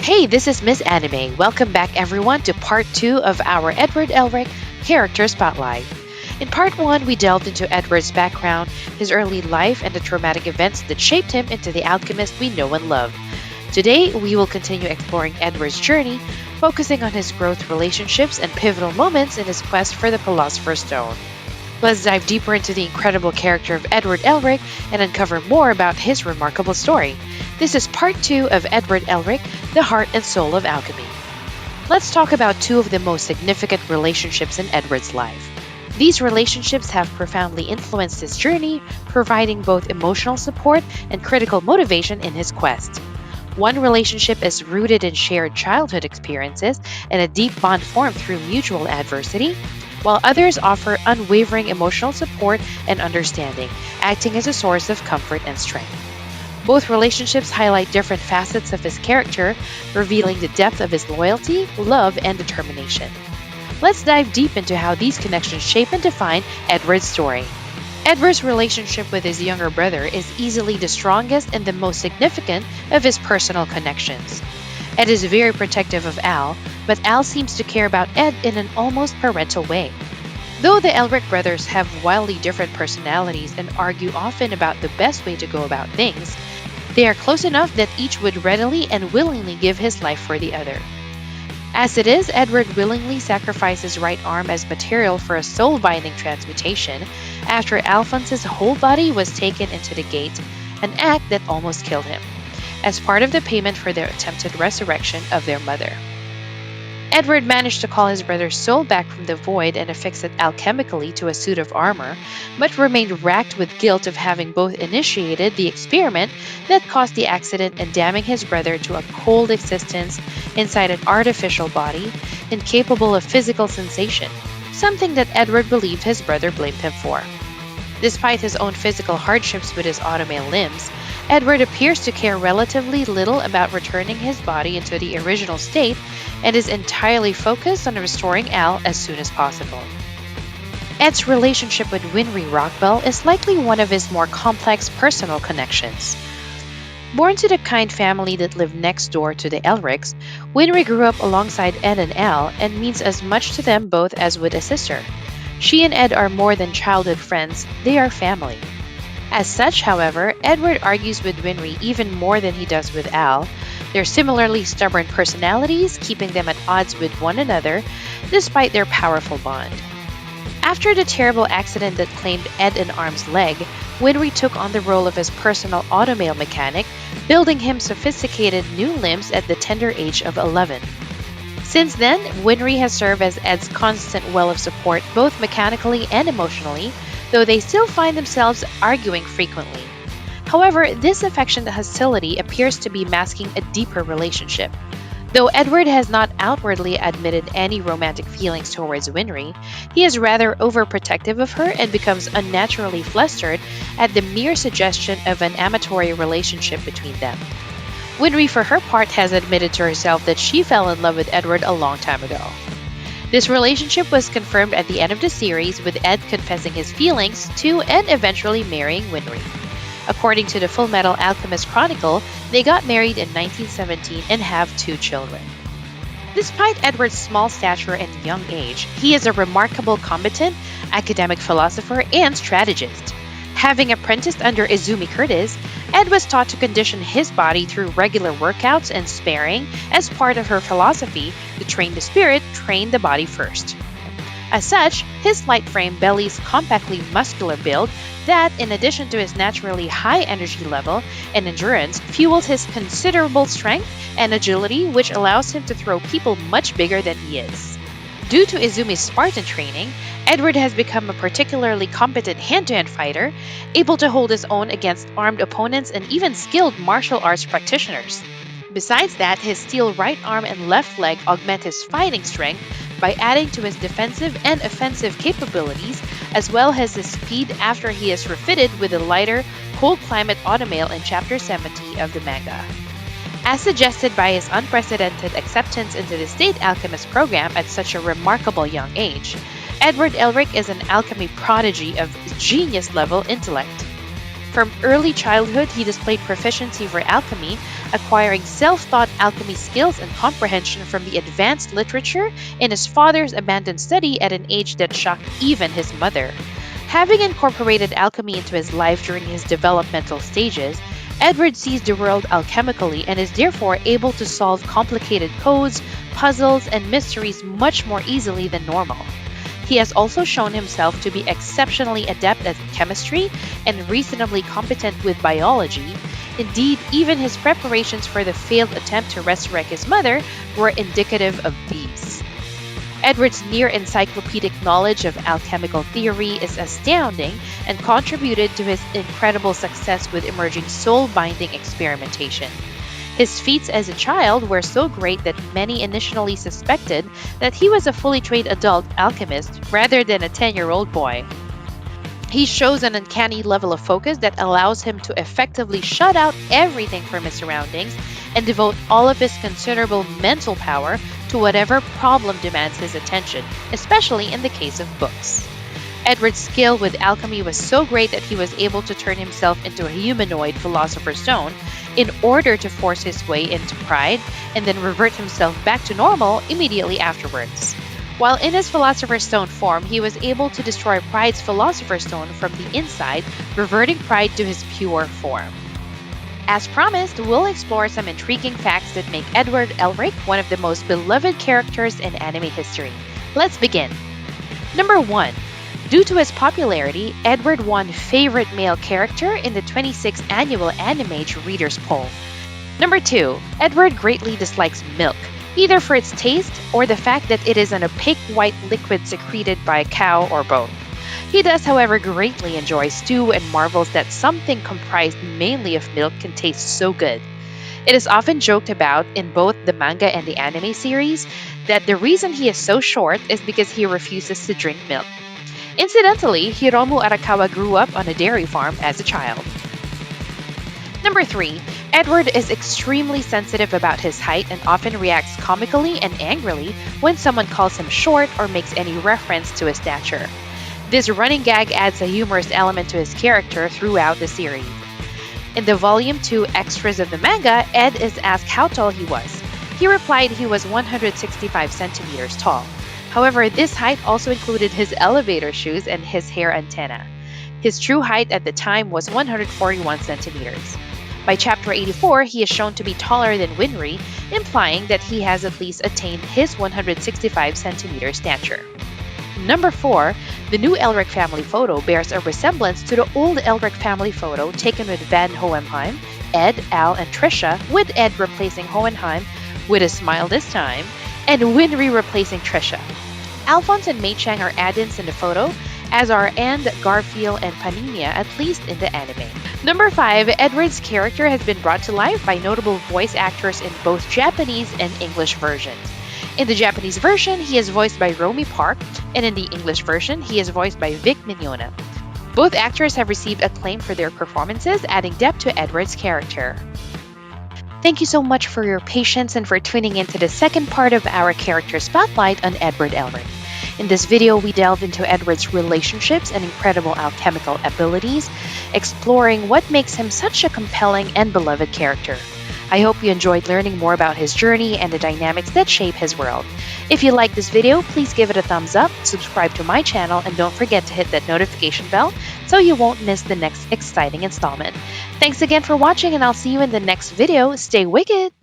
Hey, this is Miss Anime. Welcome back, everyone, to part 2 of our Edward Elric character spotlight. In part 1, we delved into Edward's background, his early life, and the traumatic events that shaped him into the alchemist we know and love. Today, we will continue exploring Edward's journey, focusing on his growth, relationships, and pivotal moments in his quest for the Philosopher's Stone. Let's dive deeper into the incredible character of Edward Elric and uncover more about his remarkable story. This is part 2 of Edward Elric, the heart and soul of alchemy. Let's talk about two of the most significant relationships in Edward's life. These relationships have profoundly influenced his journey, providing both emotional support and critical motivation in his quest. One relationship is rooted in shared childhood experiences and a deep bond formed through mutual adversity, while others offer unwavering emotional support and understanding, acting as a source of comfort and strength. Both relationships highlight different facets of his character, revealing the depth of his loyalty, love, and determination. Let's dive deep into how these connections shape and define Edward's story. Edward's relationship with his younger brother is easily the strongest and the most significant of his personal connections. Ed is very protective of Al, but Al seems to care about Ed in an almost parental way. Though the Elric brothers have wildly different personalities and argue often about the best way to go about things, they are close enough that each would readily and willingly give his life for the other. As it is, Edward willingly sacrificed his right arm as material for a soul-binding transmutation after Alphonse's whole body was taken into the gate, an act that almost killed him, as part of the payment for their attempted resurrection of their mother. Edward managed to call his brother's soul back from the void and affix it alchemically to a suit of armor, but remained racked with guilt of having both initiated the experiment that caused the accident and damning his brother to a cold existence inside an artificial body, incapable of physical sensation, something that Edward believed his brother blamed him for. Despite his own physical hardships with his automail limbs, Edward appears to care relatively little about returning his body into the original state and is entirely focused on restoring Al as soon as possible. Ed's relationship with Winry Rockbell is likely one of his more complex personal connections. Born to the kind family that lived next door to the Elrics, Winry grew up alongside Ed and Al and means as much to them both as would a sister. She and Ed are more than childhood friends, they are family. As such, however, Edward argues with Winry even more than he does with Al, their similarly stubborn personalities keeping them at odds with one another despite their powerful bond. After the terrible accident that claimed Ed an arm's leg, Winry took on the role of his personal automail mechanic, building him sophisticated new limbs at the tender age of 11. Since then, Winry has served as Ed's constant well of support both mechanically and emotionally, though they still find themselves arguing frequently. However, this affectionate hostility appears to be masking a deeper relationship. Though Edward has not outwardly admitted any romantic feelings towards Winry, he is rather overprotective of her and becomes unnaturally flustered at the mere suggestion of an amatory relationship between them. Winry, for her part, has admitted to herself that she fell in love with Edward a long time ago. This relationship was confirmed at the end of the series, with Ed confessing his feelings to and eventually marrying Winry. According to the Fullmetal Alchemist Chronicle, they got married in 1917 and have 2 children. Despite Edward's small stature and young age, he is a remarkable combatant, academic philosopher, and strategist. Having apprenticed under Izumi Curtis, Ed was taught to condition his body through regular workouts and sparring as part of her philosophy to train the spirit, train the body first. As such, his light frame bellies compactly muscular build that, in addition to his naturally high energy level and endurance, fuels his considerable strength and agility, which allows him to throw people much bigger than he is. Due to Izumi's Spartan training, Edward has become a particularly competent hand-to-hand fighter, able to hold his own against armed opponents and even skilled martial arts practitioners. Besides that, his steel right arm and left leg augment his fighting strength by adding to his defensive and offensive capabilities, as well as his speed after he is refitted with a lighter, cold climate automail in Chapter 70 of the manga. As suggested by his unprecedented acceptance into the State Alchemist program at such a remarkable young age, Edward Elric is an alchemy prodigy of genius-level intellect. From early childhood, he displayed proficiency for alchemy, acquiring self-taught alchemy skills and comprehension from the advanced literature in his father's abandoned study at an age that shocked even his mother. Having incorporated alchemy into his life during his developmental stages, Edward sees the world alchemically and is therefore able to solve complicated codes, puzzles, and mysteries much more easily than normal. He has also shown himself to be exceptionally adept at chemistry and reasonably competent with biology. Indeed, even his preparations for the failed attempt to resurrect his mother were indicative of these. Edward's near encyclopedic knowledge of alchemical theory is astounding and contributed to his incredible success with emerging soul binding experimentation. His feats as a child were so great that many initially suspected that he was a fully trained adult alchemist rather than a 10-year-old boy. He shows an uncanny level of focus that allows him to effectively shut out everything from his surroundings and devote all of his considerable mental power to whatever problem demands his attention, especially in the case of books. Edward's skill with alchemy was so great that he was able to turn himself into a humanoid philosopher's stone in order to force his way into pride and then revert himself back to normal immediately afterwards. While in his philosopher's stone form, he was able to destroy pride's philosopher's stone from the inside, reverting pride to his pure form. As promised, we'll explore some intriguing facts that make Edward Elric one of the most beloved characters in anime history. Let's begin. Number 1. Due to his popularity, Edward won Favorite Male Character in the 26th Annual Animage Readers Poll. Number 2. Edward greatly dislikes milk, either for its taste or the fact that it is an opaque white liquid secreted by a cow or both. He does, however, greatly enjoy stew and marvels that something comprised mainly of milk can taste so good. It is often joked about in both the manga and the anime series that the reason he is so short is because he refuses to drink milk. Incidentally, Hiromu Arakawa grew up on a dairy farm as a child. Number 3. Edward is extremely sensitive about his height and often reacts comically and angrily when someone calls him short or makes any reference to his stature. This running gag adds a humorous element to his character throughout the series. In the Volume 2 extras of the manga, Ed is asked how tall he was. He replied he was 165 centimeters tall. However, this height also included his elevator shoes and his hair antenna. His true height at the time was 141 centimeters. By chapter 84, he is shown to be taller than Winry, implying that he has at least attained his 165 centimeter stature. Number 4. The new Elric family photo bears a resemblance to the old Elric family photo taken with Van Hohenheim, Ed, Al, and Trisha, with Ed replacing Hohenheim with a smile this time, and Winry replacing Trisha. Alphonse and Mei Chang are add-ins in the photo, as are And, Garfield, and Paninia, at least in the anime. Number 5. Edward's character has been brought to life by notable voice actors in both Japanese and English versions. In the Japanese version, he is voiced by Romy Park, and in the English version, he is voiced by Vic Mignogna. Both actors have received acclaim for their performances, adding depth to Edward's character. Thank you so much for your patience and for tuning into the second part of our character spotlight on Edward Elric. In this video, we delved into Edward's relationships and incredible alchemical abilities, exploring what makes him such a compelling and beloved character. I hope you enjoyed learning more about his journey and the dynamics that shape his world. If you liked this video, please give it a thumbs up, subscribe to my channel, and don't forget to hit that notification bell so you won't miss the next exciting installment. Thanks again for watching, and I'll see you in the next video. Stay wicked!